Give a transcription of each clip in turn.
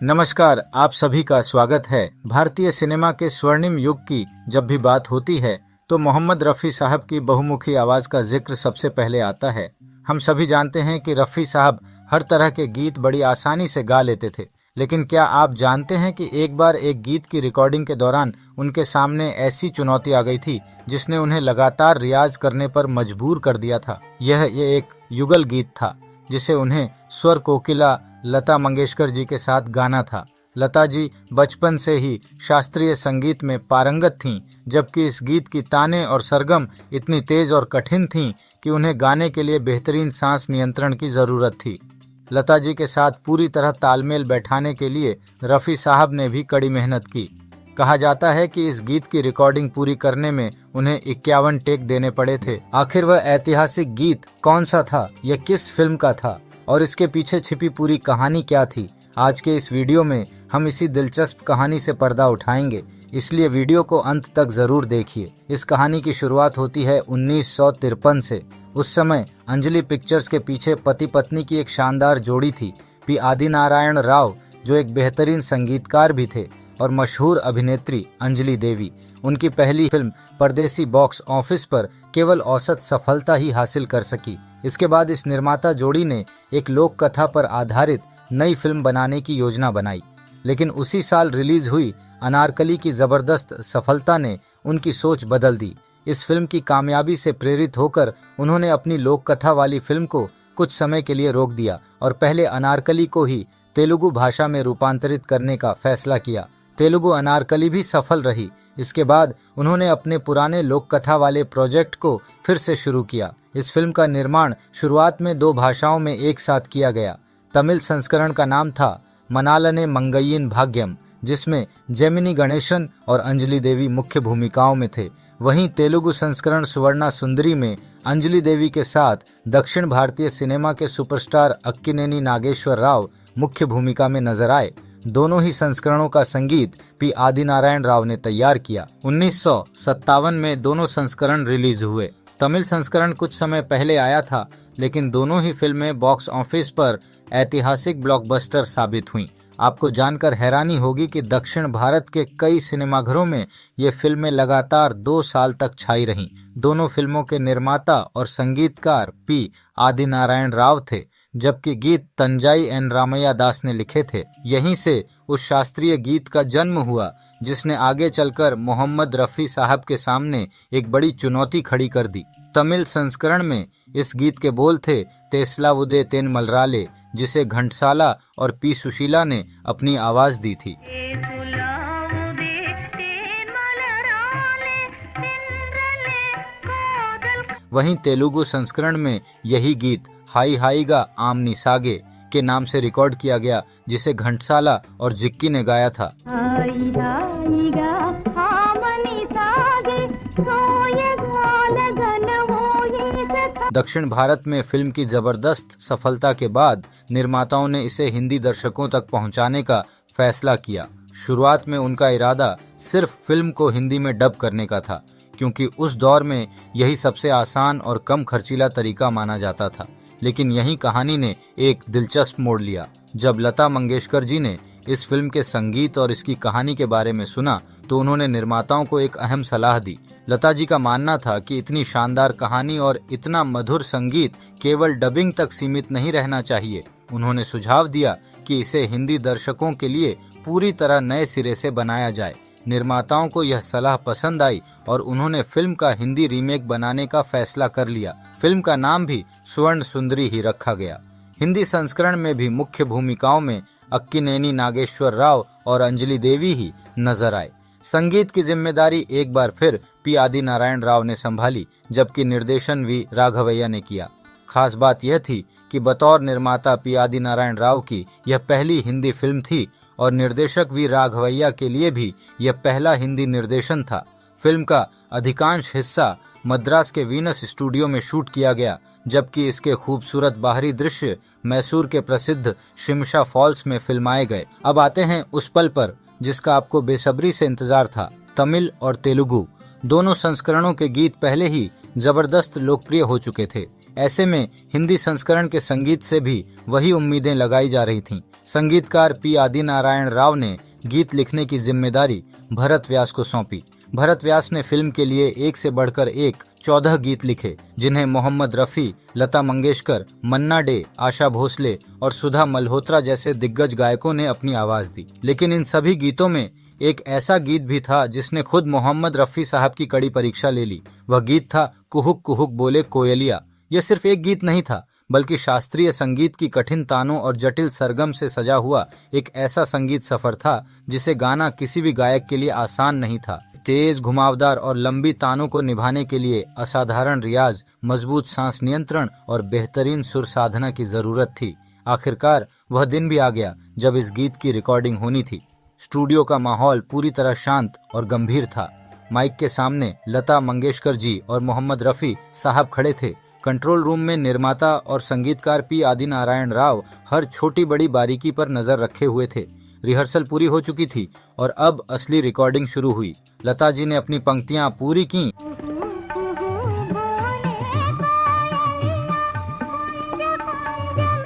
नमस्कार, आप सभी का स्वागत है। भारतीय सिनेमा के स्वर्णिम युग की जब भी बात होती है तो मोहम्मद रफ़ी साहब की बहुमुखी आवाज का जिक्र सबसे पहले आता है। हम सभी जानते हैं कि रफ़ी साहब हर तरह के गीत बड़ी आसानी से गा लेते थे, लेकिन क्या आप जानते हैं कि एक बार एक गीत की रिकॉर्डिंग के दौरान उनके सामने ऐसी चुनौती आ गई थी जिसने उन्हें लगातार रियाज करने पर मजबूर कर दिया था। ये एक युगल गीत था जिसे उन्हें स्वर कोकिला लता मंगेशकर जी के साथ गाना था। लता जी बचपन से ही शास्त्रीय संगीत में पारंगत थीं, जबकि इस गीत की ताने और सरगम इतनी तेज और कठिन थीं कि उन्हें गाने के लिए बेहतरीन सांस नियंत्रण की जरूरत थी। लता जी के साथ पूरी तरह तालमेल बैठाने के लिए रफ़ी साहब ने भी कड़ी मेहनत की। कहा जाता है कि इस गीत की रिकॉर्डिंग पूरी करने में उन्हें 51 टेक देने पड़े थे। आखिर वह ऐतिहासिक गीत कौन सा था, यह किस फिल्म का था और इसके पीछे छिपी पूरी कहानी क्या थी? आज के इस वीडियो में हम इसी दिलचस्प कहानी से पर्दा उठाएंगे, इसलिए वीडियो को अंत तक जरूर देखिए। इस कहानी की शुरुआत होती है 1953 से। उस समय अंजलि पिक्चर्स के पीछे पति पत्नी की एक शानदार जोड़ी थी, पी आदिनारायण राव जो एक बेहतरीन संगीतकार भी थे और मशहूर अभिनेत्री अंजलि देवी। उनकी पहली फिल्म परदेसी बॉक्स ऑफिस पर केवल औसत सफलता ही हासिल कर सकी। इसके बाद इस निर्माता जोड़ी ने एक लोक कथा पर आधारित नई फिल्म बनाने की योजना बनाई, लेकिन उसी साल रिलीज हुई अनारकली की जबरदस्त सफलता ने उनकी सोच बदल दी। इस फिल्म की कामयाबी से प्रेरित होकर उन्होंने अपनी लोक कथा वाली फिल्म को कुछ समय के लिए रोक दिया और पहले अनारकली को ही तेलुगु भाषा में रूपांतरित करने का फैसला किया। तेलुगु अनारकली भी सफल रही। इसके बाद उन्होंने अपने पुराने लोक कथा वाले प्रोजेक्ट को फिर से शुरू किया। इस फिल्म का निर्माण शुरुआत में 2 भाषाओं में एक साथ किया गया। तमिल संस्करण का नाम था मनालने मंगय्यन भाग्यम, जिसमें जेमिनी गणेशन और अंजलि देवी मुख्य भूमिकाओं में थे। वहीं तेलुगु संस्करण सुवर्णा सुंदरी में अंजलि देवी के साथ दक्षिण भारतीय सिनेमा के सुपरस्टार अक्किनेनी नागेश्वर राव मुख्य भूमिका में नजर आए। दोनों ही संस्करणों का संगीत पी आदिनारायण राव ने तैयार किया। 1957 में दोनों संस्करण रिलीज हुए। तमिल संस्करण कुछ समय पहले आया था, लेकिन दोनों ही फिल्में बॉक्स ऑफिस पर ऐतिहासिक ब्लॉकबस्टर साबित हुईं। आपको जानकर हैरानी होगी कि दक्षिण भारत के कई सिनेमाघरों में ये फिल्में लगातार 2 साल तक छाई रहीं। दोनों फिल्मों के निर्माता और संगीतकार पी आदिनारायण राव थे, जबकि गीत तंजाई एन रामैया दास ने लिखे थे। यहीं से उस शास्त्रीय गीत का जन्म हुआ जिसने आगे चलकर मोहम्मद रफ़ी साहब के सामने एक बड़ी चुनौती खड़ी कर दी। तमिल संस्करण में इस गीत के बोल थे तेस्लावुदे तेन मलराले, जिसे घंटसाला और पी सुशीला ने अपनी आवाज दी थी। वहीं तेलुगु संस्करण में यही गीत हाई हाईगा आमनी सागे के नाम से रिकॉर्ड किया गया, जिसे घंटसाला और जिक्की ने गाया था। दक्षिण भारत में फिल्म की जबरदस्त सफलता के बाद निर्माताओं ने इसे हिंदी दर्शकों तक पहुंचाने का फैसला किया। शुरुआत में उनका इरादा सिर्फ फिल्म को हिंदी में डब करने का था, क्योंकि उस दौर में यही सबसे आसान और कम खर्चीला तरीका माना जाता था। लेकिन यही कहानी ने एक दिलचस्प मोड़ लिया। जब लता मंगेशकर जी ने इस फिल्म के संगीत और इसकी कहानी के बारे में सुना तो उन्होंने निर्माताओं को एक अहम सलाह दी। लता जी का मानना था कि इतनी शानदार कहानी और इतना मधुर संगीत केवल डबिंग तक सीमित नहीं रहना चाहिए। उन्होंने सुझाव दिया कि इसे हिंदी दर्शकों के लिए पूरी तरह नए सिरे से बनाया जाए। निर्माताओं को यह सलाह पसंद आई और उन्होंने फिल्म का हिंदी रीमेक बनाने का फैसला कर लिया। फिल्म का नाम भी स्वर्ण सुंदरी ही रखा गया। हिंदी संस्करण में भी मुख्य भूमिकाओं में अक्किनेनी नागेश्वर राव और अंजलि देवी ही नजर आए। संगीत की जिम्मेदारी एक बार फिर पी आदिनारायण राव ने संभाली, जबकि निर्देशन वी राघवैया ने किया। खास बात यह थी कि बतौर निर्माता पी आदिनारायण राव की यह पहली हिंदी फिल्म थी और निर्देशक वी राघवैया के लिए भी यह पहला हिंदी निर्देशन था। फिल्म का अधिकांश हिस्सा मद्रास के वीनस स्टूडियो में शूट किया गया, जबकि इसके खूबसूरत बाहरी दृश्य मैसूर के प्रसिद्ध शिमशा फॉल्स में फिल्माए गए। अब आते हैं उस पल पर जिसका आपको बेसब्री से इंतजार था। तमिल और तेलुगु दोनों संस्करणों के गीत पहले ही जबरदस्त लोकप्रिय हो चुके थे। ऐसे में हिंदी संस्करण के संगीत से भी वही उम्मीदें लगाई जा रही थीं। संगीतकार पी आदिनारायण राव ने गीत लिखने की जिम्मेदारी भरत व्यास को सौंपी। भरत व्यास ने फिल्म के लिए एक से बढ़कर एक 14 गीत लिखे, जिन्हें मोहम्मद रफी, लता मंगेशकर, मन्ना डे, आशा भोसले और सुधा मल्होत्रा जैसे दिग्गज गायकों ने अपनी आवाज दी। लेकिन इन सभी गीतों में एक ऐसा गीत भी था जिसने खुद मोहम्मद रफी साहब की कड़ी परीक्षा ले ली। वह गीत था कुहुक कुहुक बोले कोयलिया। यह सिर्फ एक गीत नहीं था, बल्कि शास्त्रीय संगीत की कठिन तानों और जटिल सरगम से सजा हुआ एक ऐसा संगीत सफर था जिसे गाना किसी भी गायक के लिए आसान नहीं था। तेज, घुमावदार और लंबी तानों को निभाने के लिए असाधारण रियाज, मजबूत सांस नियंत्रण और बेहतरीन सुर साधना की जरूरत थी। आखिरकार वह दिन भी आ गया जब इस गीत की रिकॉर्डिंग होनी थी। स्टूडियो का माहौल पूरी तरह शांत और गंभीर था। माइक के सामने लता मंगेशकर जी और मोहम्मद रफी साहब खड़े थे। कंट्रोल रूम में निर्माता और संगीतकार पी आदिनारायण राव हर छोटी बड़ी बारीकी पर नजर रखे हुए थे। रिहर्सल पूरी हो चुकी थी और अब असली रिकॉर्डिंग शुरू हुई। लता जी ने अपनी पंक्तियां पूरी की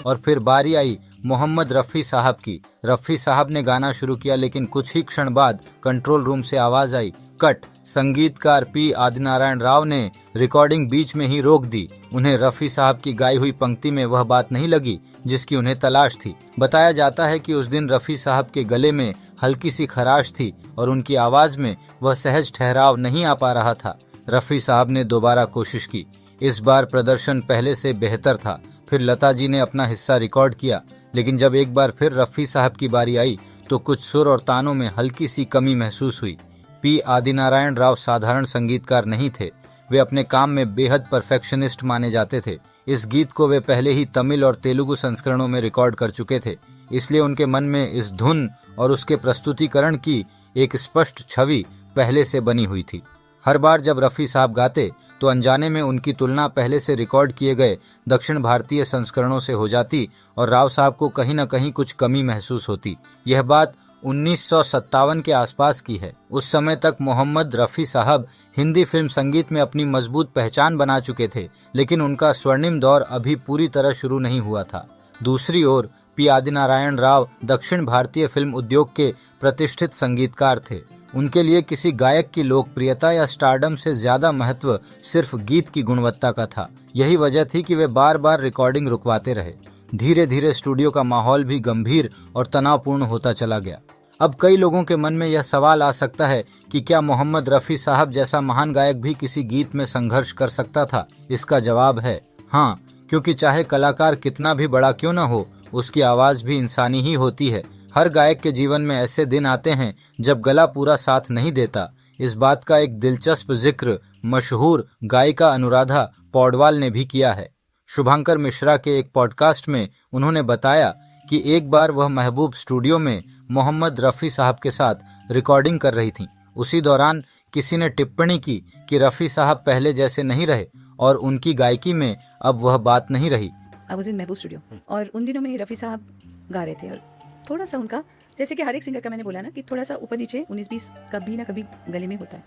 और फिर बारी आई मोहम्मद रफी साहब की। रफी साहब ने गाना शुरू किया, लेकिन कुछ ही क्षण बाद कंट्रोल रूम से आवाज आई, कट। संगीतकार पी आदिनारायण राव ने रिकॉर्डिंग बीच में ही रोक दी। उन्हें रफी साहब की गाई हुई पंक्ति में वह बात नहीं लगी जिसकी उन्हें तलाश थी। बताया जाता है कि उस दिन रफी साहब के गले में हल्की सी खराश थी और उनकी आवाज में वह सहज ठहराव नहीं आ पा रहा था। रफी साहब ने दोबारा कोशिश की। इस बार प्रदर्शन पहले से बेहतर था। फिर लता जी ने अपना हिस्सा रिकॉर्ड किया, लेकिन जब एक बार फिर रफी साहब की बारी आई तो कुछ सुर और तानों में हल्की सी कमी महसूस हुई। पी आदिनारायण राव साधारण संगीतकार नहीं थे। वे अपने काम में बेहद परफेक्शनिस्ट माने जाते थे। इस गीत को वे पहले ही तमिल और तेलुगु संस्करणों में रिकॉर्ड कर चुके थे, इसलिए उनके मन में इस धुन और उसके प्रस्तुतिकरण की एक स्पष्ट छवि पहले से बनी हुई थी। हर बार जब रफी साहब गाते तो अनजाने में उनकी तुलना पहले से रिकॉर्ड किए गए दक्षिण भारतीय संस्करणों से हो जाती और राव साहब को कहीं न कहीं कुछ कमी महसूस होती। यह बात 1957 के आसपास की है। उस समय तक मोहम्मद रफी साहब हिंदी फिल्म संगीत में अपनी मजबूत पहचान बना चुके थे, लेकिन उनका स्वर्णिम दौर अभी पूरी तरह शुरू नहीं हुआ था। दूसरी ओर पी आदिनारायण राव दक्षिण भारतीय फिल्म उद्योग के प्रतिष्ठित संगीतकार थे। उनके लिए किसी गायक की लोकप्रियता या स्टारडम से ज्यादा महत्व सिर्फ गीत की गुणवत्ता का था। यही वजह थी कि वे बार बार रिकॉर्डिंग रुकवाते रहे। धीरे धीरे स्टूडियो का माहौल भी गंभीर और तनावपूर्ण होता चला गया। अब कई लोगों के मन में यह सवाल आ सकता है कि क्या मोहम्मद रफी साहब जैसा महान गायक भी किसी गीत में संघर्ष कर सकता था? इसका जवाब है हाँ, क्योंकि चाहे कलाकार कितना भी बड़ा क्यों न हो, उसकी आवाज भी इंसानी ही होती है। हर गायक के जीवन में ऐसे दिन आते हैं जब गला पूरा साथ नहीं देता। इस बात का एक दिलचस्प जिक्र मशहूर गायिका अनुराधा पौडवाल ने भी किया है। शुभांकर मिश्रा के एक पॉडकास्ट में उन्होंने बताया कि एक बार वह महबूब स्टूडियो में मोहम्मद रफी साहब के साथ रिकॉर्डिंग कर रही थीं। उसी दौरान किसी ने टिप्पणी की कि रफी साहब पहले जैसे नहीं रहे और उनकी गायकी में अब वह बात नहीं रही। I was in Mehboob studio और उन दिनों में रफी साहब गा रहे थे और थोड़ा सा उनका, जैसे कि हर एक सिंगर का मैंने बोला ना कि थोड़ा सा ऊपर नीचे 19-20 कभी ना कभी गले में होता है।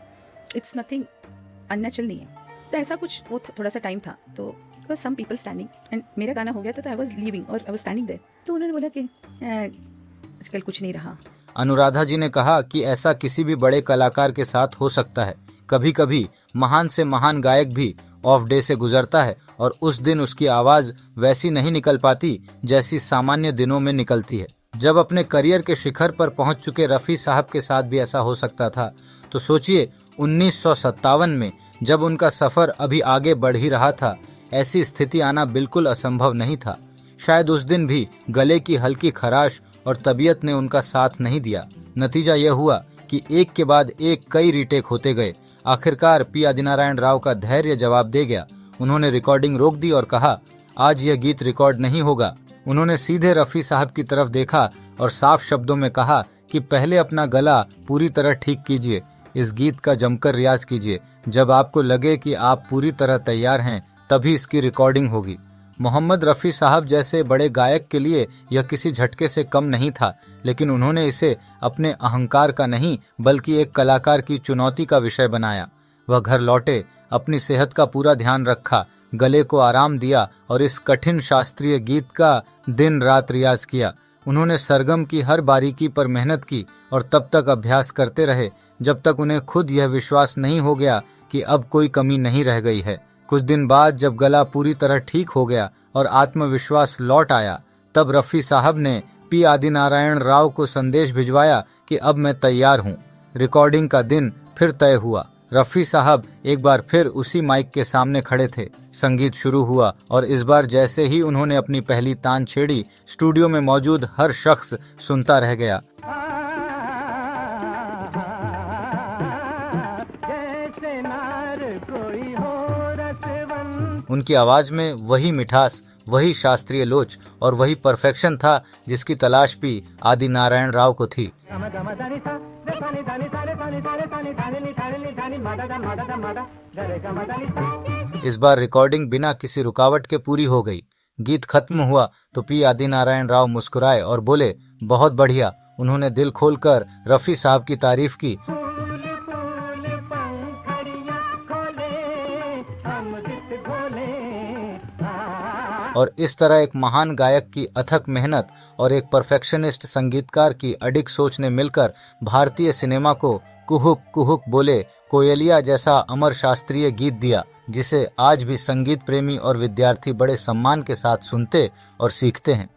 इट्स नथिंग अननेचुरल नहीं है। तो ऐसा कुछ वो थोड़ा सा टाइम था तो सम पीपल स्टैंडिंग एंड मेरा गाना हो गया तो आई वाज लीविंग और आई वाज स्टैंडिंग देयर। तो उन्होंने बोला कि आजकल कुछ नहीं रहा। अनुराधा जी ने कहा कि ऐसा किसी भी बड़े कलाकार के साथ हो सकता है। कभी कभी महान से महान गायक भी ऑफ डे से गुजरता है और उस दिन उसकी आवाज वैसी नहीं निकल पाती जैसी सामान्य दिनों में निकलती है। जब अपने करियर के शिखर पर पहुंच चुके रफी साहब के साथ भी ऐसा हो सकता था, तो सोचिए 1957 में जब उनका सफर अभी आगे बढ़ ही रहा था, ऐसी स्थिति आना बिल्कुल असंभव नहीं था। शायद उस दिन भी गले की हल्की खराश और तबीयत ने उनका साथ नहीं दिया। नतीजा यह हुआ कि एक के बाद एक कई रीटेक होते गए। आखिरकार पी आदिनारायण राव का धैर्य जवाब दे गया। उन्होंने रिकॉर्डिंग रोक दी और कहा, आज यह गीत रिकॉर्ड नहीं होगा। उन्होंने सीधे रफी साहब की तरफ देखा और साफ शब्दों में कहा कि पहले अपना गला पूरी तरह ठीक कीजिए, इस गीत का जमकर रियाज कीजिए। जब आपको लगे कि आप पूरी तरह तैयार हैं, तभी इसकी रिकॉर्डिंग होगी। मोहम्मद रफी साहब जैसे बड़े गायक के लिए यह किसी झटके से कम नहीं था, लेकिन उन्होंने इसे अपने अहंकार का नहीं बल्कि एक कलाकार की चुनौती का विषय बनाया। वह घर लौटे, अपनी सेहत का पूरा ध्यान रखा, गले को आराम दिया और इस कठिन शास्त्रीय गीत का दिन रात रियाज किया। उन्होंने सरगम की हर बारीकी पर मेहनत की और तब तक अभ्यास करते रहे जब तक उन्हें खुद यह विश्वास नहीं हो गया कि अब कोई कमी नहीं रह गई है। कुछ दिन बाद जब गला पूरी तरह ठीक हो गया और आत्मविश्वास लौट आया, तब रफी साहब ने पी आदिनारायण राव को संदेश भिजवाया कि अब मैं तैयार हूँ। रिकॉर्डिंग का दिन फिर तय हुआ। रफी साहब एक बार फिर उसी माइक के सामने खड़े थे। संगीत शुरू हुआ और इस बार जैसे ही उन्होंने अपनी पहली तान छेड़ी, स्टूडियो में मौजूद हर शख्स सुनता रह गया। उनकी आवाज में वही मिठास, वही शास्त्रीय लोच और वही परफेक्शन था जिसकी तलाश भी आदिनारायण राव को थी। इस बार रिकॉर्डिंग बिना किसी रुकावट के पूरी हो गई। गीत खत्म हुआ तो पी आदिनारायण राव मुस्कुराए और बोले, बहुत बढ़िया। उन्होंने दिल खोलकर रफी साहब की तारीफ की। और इस तरह एक महान गायक की अथक मेहनत और एक परफेक्शनिस्ट संगीतकार की अडिग सोच ने मिलकर भारतीय सिनेमा को कुहुक कुहुक बोले कोयलिया जैसा अमर शास्त्रीय गीत दिया, जिसे आज भी संगीत प्रेमी और विद्यार्थी बड़े सम्मान के साथ सुनते और सीखते हैं।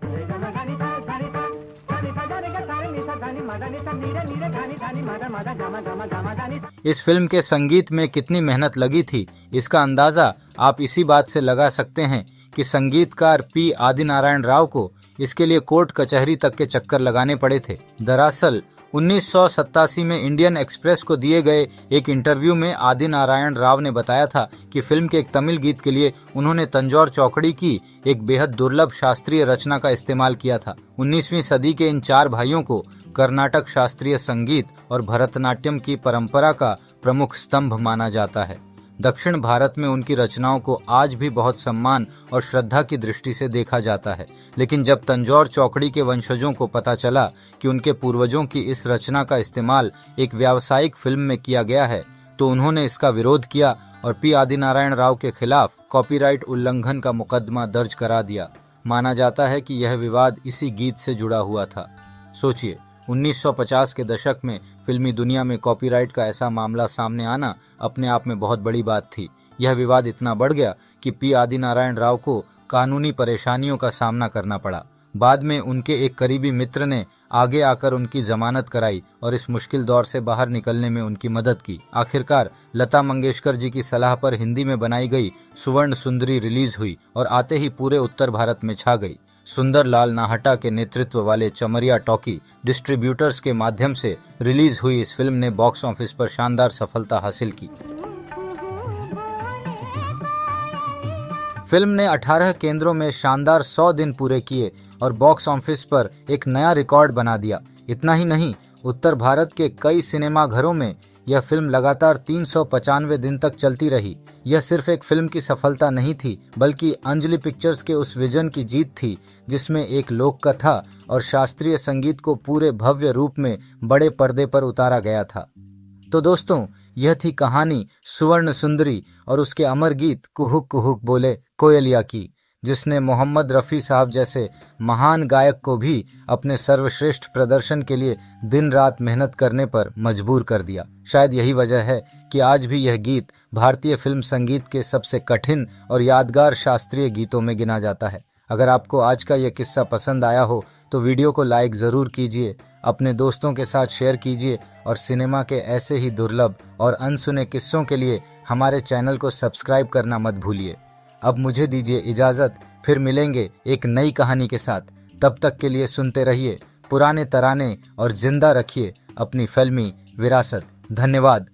इस फिल्म के संगीत में कितनी मेहनत लगी थी, इसका अंदाजा आप इसी बात से लगा सकते हैं कि संगीतकार पी आदिनारायण राव को इसके लिए कोर्ट कचहरी तक के चक्कर लगाने पड़े थे। दरअसल 1987 में इंडियन एक्सप्रेस को दिए गए एक इंटरव्यू में आदिनारायण राव ने बताया था कि फिल्म के एक तमिल गीत के लिए उन्होंने तंजौर चौकड़ी की एक बेहद दुर्लभ शास्त्रीय रचना का इस्तेमाल किया था। 19वीं सदी के इन चार भाइयों को कर्नाटक शास्त्रीय संगीत और भरतनाट्यम की परंपरा का प्रमुख स्तंभ माना जाता है। दक्षिण भारत में उनकी रचनाओं को आज भी बहुत सम्मान और श्रद्धा की दृष्टि से देखा जाता है। लेकिन जब तंजौर चौकड़ी के वंशजों को पता चला कि उनके पूर्वजों की इस रचना का इस्तेमाल एक व्यावसायिक फिल्म में किया गया है, तो उन्होंने इसका विरोध किया और पी आदिनारायण राव के खिलाफ कॉपीराइट उल्लंघन का मुकदमा दर्ज करा दिया। माना जाता है कि यह विवाद इसी गीत से जुड़ा हुआ था। सोचिए, 1950 के दशक में फिल्मी दुनिया में कॉपीराइट का ऐसा मामला सामने आना अपने आप में बहुत बड़ी बात थी। यह विवाद इतना बढ़ गया कि पी आदिनारायण राव को कानूनी परेशानियों का सामना करना पड़ा। बाद में उनके एक करीबी मित्र ने आगे आकर उनकी जमानत कराई और इस मुश्किल दौर से बाहर निकलने में उनकी मदद की। आखिरकार लता मंगेशकर जी की सलाह पर हिंदी में बनाई गई सुवर्ण सुंदरी रिलीज हुई और आते ही पूरे उत्तर भारत में छा गई। सुंदर लाल नाहटा के नेतृत्व वाले चमरिया टॉकी डिस्ट्रीब्यूटर्स के माध्यम से रिलीज हुई इस फिल्म ने बॉक्स ऑफिस पर शानदार सफलता हासिल की। फिल्म ने 18 केंद्रों में शानदार 100 दिन पूरे किए और बॉक्स ऑफिस पर एक नया रिकॉर्ड बना दिया। इतना ही नहीं, उत्तर भारत के कई सिनेमा घरों में यह फिल्म लगातार 395 दिन तक चलती रही। यह सिर्फ एक फिल्म की सफलता नहीं थी, बल्कि अंजलि पिक्चर्स के उस विजन की जीत थी जिसमें एक लोक कथा और शास्त्रीय संगीत को पूरे भव्य रूप में बड़े पर्दे पर उतारा गया था। तो दोस्तों, यह थी कहानी सुवर्ण सुंदरी और उसके अमर गीत कुहुक कुहुक बोले कोयलिया की, जिसने मोहम्मद रफ़ी साहब जैसे महान गायक को भी अपने सर्वश्रेष्ठ प्रदर्शन के लिए दिन रात मेहनत करने पर मजबूर कर दिया। शायद यही वजह है कि आज भी यह गीत भारतीय फिल्म संगीत के सबसे कठिन और यादगार शास्त्रीय गीतों में गिना जाता है। अगर आपको आज का यह किस्सा पसंद आया हो तो वीडियो को लाइक ज़रूर कीजिए, अपने दोस्तों के साथ शेयर कीजिए और सिनेमा के ऐसे ही दुर्लभ और अनसुने किस्सों के लिए हमारे चैनल को सब्सक्राइब करना मत भूलिए। अब मुझे दीजिए इजाज़त, फिर मिलेंगे एक नई कहानी के साथ। तब तक के लिए सुनते रहिए पुराने तराने और जिंदा रखिए अपनी फिल्मी विरासत। धन्यवाद।